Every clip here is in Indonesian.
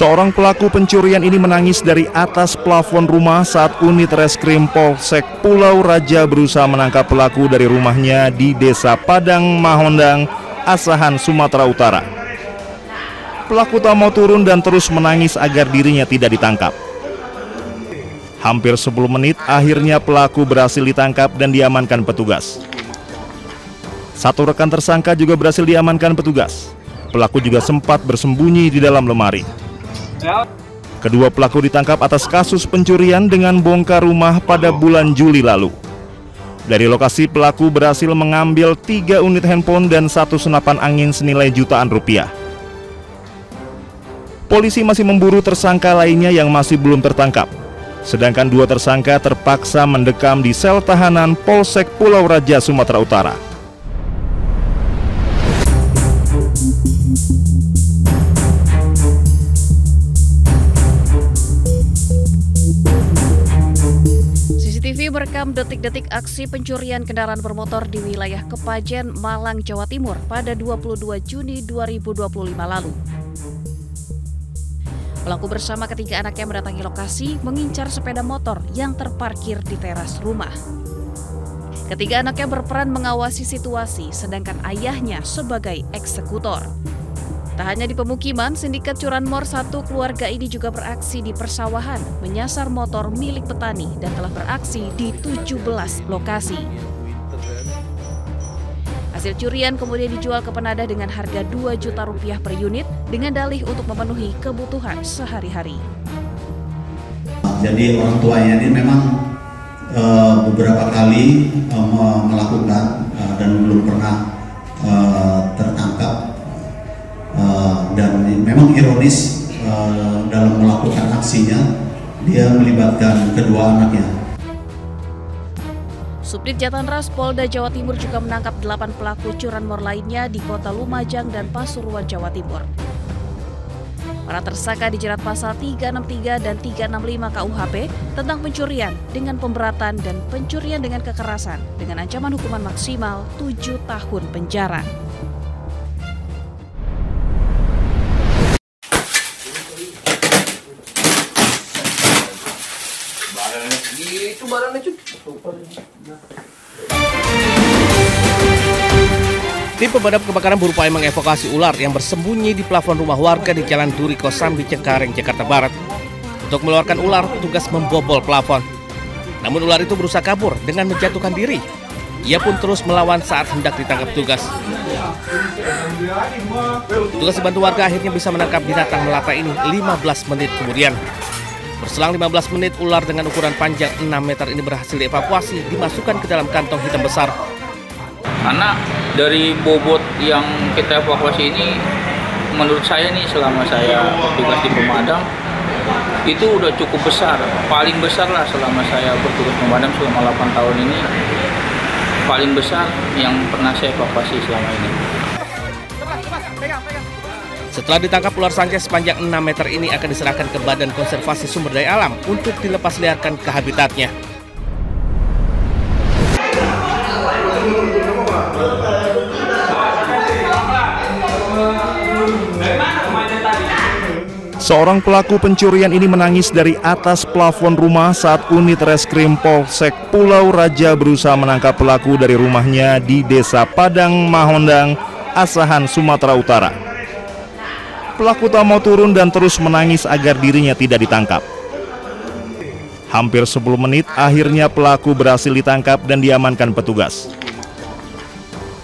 Seorang pelaku pencurian ini menangis dari atas plafon rumah saat unit reskrim Polsek Pulau Raja berusaha menangkap pelaku dari rumahnya di Desa Padang Mahondang, Asahan, Sumatera Utara. Pelaku tak mau turun dan terus menangis agar dirinya tidak ditangkap. Hampir 10 menit, akhirnya pelaku berhasil ditangkap dan diamankan petugas. Satu rekan tersangka juga berhasil diamankan petugas. Pelaku juga sempat bersembunyi di dalam lemari. Kedua pelaku ditangkap atas kasus pencurian dengan bongkar rumah pada bulan Juli lalu. Dari lokasi, pelaku berhasil mengambil 3 unit handphone dan 1 senapan angin senilai jutaan rupiah. Polisi masih memburu tersangka lainnya yang masih belum tertangkap. Sedangkan 2 tersangka terpaksa mendekam di sel tahanan Polsek Pulau Raja, Sumatera Utara. CCTV merekam detik-detik aksi pencurian kendaraan bermotor di wilayah Kepajen, Malang, Jawa Timur pada 22 Juni 2025 lalu. Pelaku bersama ketiga anaknya mendatangi lokasi mengincar sepeda motor yang terparkir di teras rumah. Ketiga anaknya berperan mengawasi situasi, sedangkan ayahnya sebagai eksekutor. Tak hanya di pemukiman, sindikat curanmor 1 keluarga ini juga beraksi di persawahan, menyasar motor milik petani dan telah beraksi di 17 lokasi. Hasil curian kemudian dijual ke penadah dengan harga 2 juta rupiah per unit dengan dalih untuk memenuhi kebutuhan sehari-hari. Jadi orang tuanya ini memang beberapa kali melakukan dan belum pernah tertangkap. Dan memang ironis dalam melakukan aksinya dia melibatkan kedua anaknya. Subdit Jatanras Polda Jawa Timur juga menangkap 8 pelaku curanmor lainnya di Kota Lumajang dan Pasuruan, Jawa Timur. Para tersangka dijerat pasal 363 dan 365 KUHP tentang pencurian dengan pemberatan dan pencurian dengan kekerasan dengan ancaman hukuman maksimal 7 tahun penjara. Tim pemadam kebakaran berupaya mengevakuasi ular yang bersembunyi di plafon rumah warga di Jalan Duri Kosambi, Cengkareng, Jakarta Barat. Untuk mengeluarkan ular, petugas membobol plafon. Namun ular itu berusaha kabur dengan menjatuhkan diri. Ia pun terus melawan saat hendak ditangkap petugas. Petugas dibantu warga akhirnya bisa menangkap binatang melata ini 15 menit kemudian. Berselang 15 menit, ular dengan ukuran panjang 6 meter ini berhasil dievakuasi, dimasukkan ke dalam kantong hitam besar. Karena dari bobot yang kita evakuasi ini, menurut saya nih selama saya bertugas di pemadam, itu udah cukup besar, paling besar lah selama saya bertugas pemadam selama 8 tahun ini, paling besar yang pernah saya evakuasi selama ini. Setelah ditangkap, ular sanca sepanjang 6 meter ini akan diserahkan ke Badan Konservasi Sumber Daya Alam untuk dilepas liarkan ke habitatnya. Seorang pelaku pencurian ini menangis dari atas plafon rumah saat unit reskrim Polsek Pulau Raja berusaha menangkap pelaku dari rumahnya di Desa Padang Mahondang, Asahan, Sumatera Utara. Pelaku tak mau turun dan terus menangis agar dirinya tidak ditangkap. Hampir 10 menit, akhirnya pelaku berhasil ditangkap dan diamankan petugas.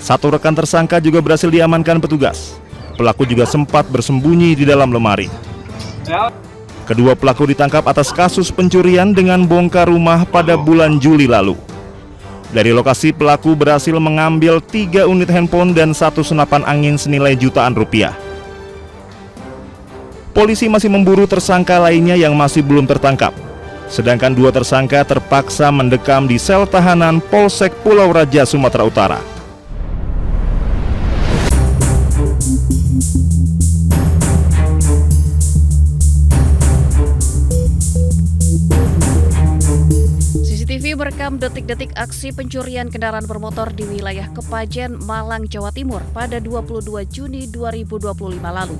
Satu rekan tersangka juga berhasil diamankan petugas. Pelaku juga sempat bersembunyi di dalam lemari. Kedua pelaku ditangkap atas kasus pencurian dengan bongkar rumah pada bulan Juli lalu. Dari lokasi, pelaku berhasil mengambil 3 unit handphone dan 1 senapan angin senilai jutaan rupiah. Polisi masih memburu tersangka lainnya yang masih belum tertangkap. Sedangkan 2 tersangka terpaksa mendekam di sel tahanan Polsek Pulau Raja, Sumatera Utara. CCTV merekam detik-detik aksi pencurian kendaraan bermotor di wilayah Kepajen, Malang, Jawa Timur pada 22 Juni 2025 lalu.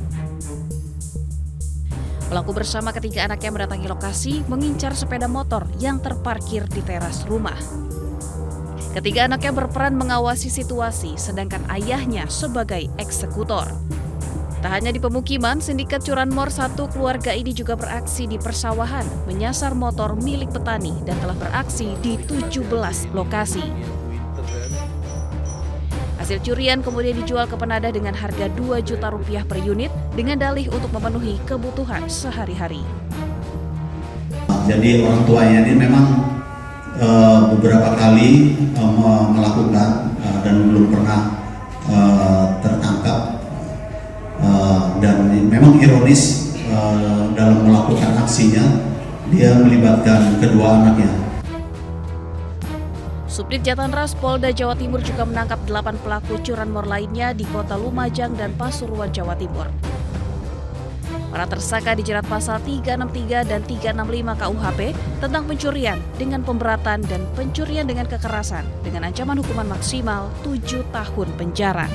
Pelaku bersama ketiga anaknya mendatangi lokasi mengincar sepeda motor yang terparkir di teras rumah. Ketiga anaknya berperan mengawasi situasi, sedangkan ayahnya sebagai eksekutor. Tak hanya di pemukiman, sindikat curanmor satu keluarga ini juga beraksi di persawahan, menyasar motor milik petani dan telah beraksi di 17 lokasi. Hasil curian kemudian dijual ke penadah dengan harga Rp2 juta per unit dengan dalih untuk memenuhi kebutuhan sehari-hari. Jadi orang tuanya ini memang beberapa kali melakukan dan belum pernah tertangkap, dan memang ironis dalam melakukan aksinya dia melibatkan kedua anaknya. Subdit Jatanras Polda Jawa Timur juga menangkap 8 pelaku curanmor lainnya di Kota Lumajang dan Pasuruan, Jawa Timur. Para tersangka dijerat pasal 363 dan 365 KUHP tentang pencurian dengan pemberatan dan pencurian dengan kekerasan dengan ancaman hukuman maksimal 7 tahun penjara.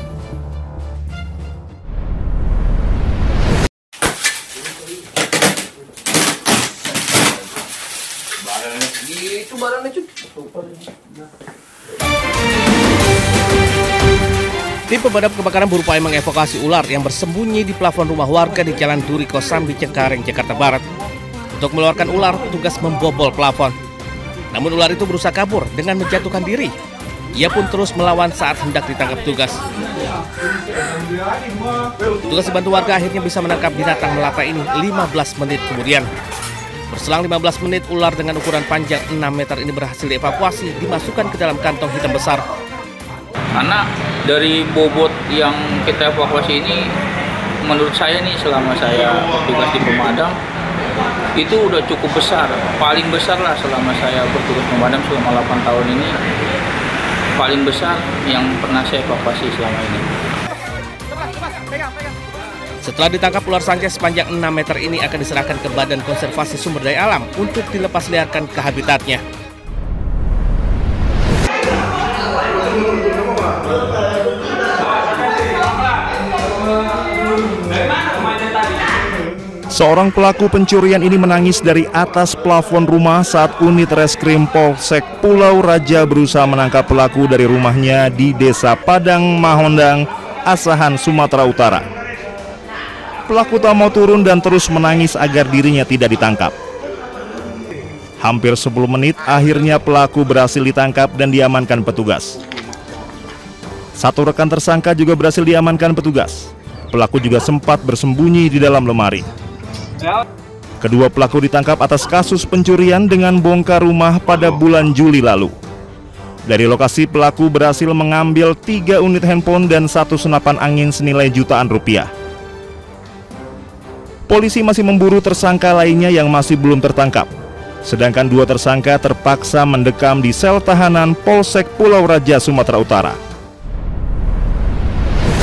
Tim pemadam kebakaran berupaya mengevakuasi ular yang bersembunyi di plafon rumah warga di Jalan Duri Kosambi Cengkareng, Jakarta Barat. Untuk mengeluarkan ular, petugas membobol plafon. Namun ular itu berusaha kabur dengan menjatuhkan diri. Ia pun terus melawan saat hendak ditangkap petugas. Petugas dibantu warga akhirnya bisa menangkap binatang melata ini 15 menit kemudian. Berselang 15 menit, ular dengan ukuran panjang 6 meter ini berhasil dievakuasi, dimasukkan ke dalam kantong hitam besar. Karena dari bobot yang kita evakuasi ini, menurut saya nih selama saya bertugas di pemadam, itu udah cukup besar, paling besar lah selama saya bertugas pemadam selama 8 tahun ini, paling besar yang pernah saya evakuasi selama ini. Setelah ditangkap, ular sanca sepanjang 6 meter ini akan diserahkan ke Badan Konservasi Sumber Daya Alam untuk dilepas liarkan ke habitatnya. Seorang pelaku pencurian ini menangis dari atas plafon rumah saat unit reskrim Polsek Pulau Raja berusaha menangkap pelaku dari rumahnya di Desa Padang Mahondang, Asahan, Sumatera Utara. Pelaku tak mau turun dan terus menangis agar dirinya tidak ditangkap. Hampir 10 menit, akhirnya pelaku berhasil ditangkap dan diamankan petugas. Satu rekan tersangka juga berhasil diamankan petugas. Pelaku juga sempat bersembunyi di dalam lemari. Kedua pelaku ditangkap atas kasus pencurian dengan bongkar rumah pada bulan Juli lalu. Dari lokasi, pelaku berhasil mengambil 3 unit handphone dan 1 senapan angin senilai jutaan rupiah. Polisi masih memburu tersangka lainnya yang masih belum tertangkap. Sedangkan 2 tersangka terpaksa mendekam di sel tahanan Polsek Pulau Raja, Sumatera Utara.